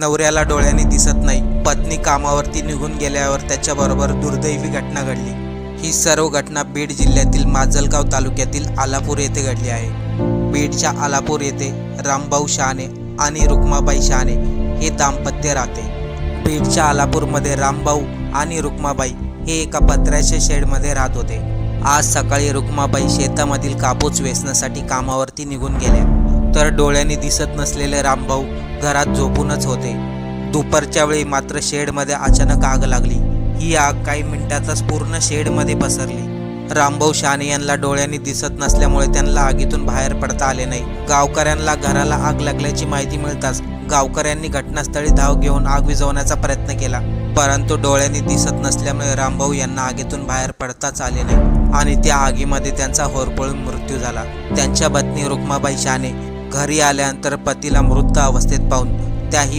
नवऱ्याला डोळ्यांनी दिसत नाही। पत्नी कामावरती निघून गेल्यावर त्याच्याबरोबर दुर्दैवी घटना घडली। ही सर्व घटना बीड जिल्ह्यातील माजलगाव तालुक्यातील आलापूर येथे घडली आहे। बीडच्या आलापूर येथे रामभाऊ शहाणे आणि रुक्माबाई शहाणे हे दाम्पत्य राहते। बीडच्या आलापूरमध्ये रामभाऊ आणि रुक्माबाई हे एका पत्र्याच्या शेडमध्ये राहत होते। आज सकाळी रुक्माबाई शेतामधील कापूस वेचण्यासाठी कामावरती निघून गेल्या, तर डोळ्यांनी दिसत नसलेले रामभाऊ घरात झोपूनच होते। दुपारच्या वेळी मात्र शेडमध्ये अचानक आग लागली। ही आग काही मिनिटातच पूर्ण शेडमध्ये पसरली। रामभाऊ शहाणे यांना डोळ्यांनी दिसत नसल्यामुळे त्यांना आगीतून बाहेर पडता आले नाही। गावकऱ्यांना घराला आग लागल्याची माहिती मिळताच गावकऱ्यांनी घटनास्थळी धाव घेऊन आग विझवण्याचा प्रयत्न केला, परंतु डोळ्यांनी दिसत नसल्यामुळे रामभाऊ यांना आगीतून बाहेर पडताच आले नाही आणि त्या आगीमध्ये त्यांचा होरपळून मृत्यू झाला। त्यांच्या पत्नी रुक्माबाई शहाणे घरी आल्यानंतर पतीला मृत अवस्थेत पाहून त्याही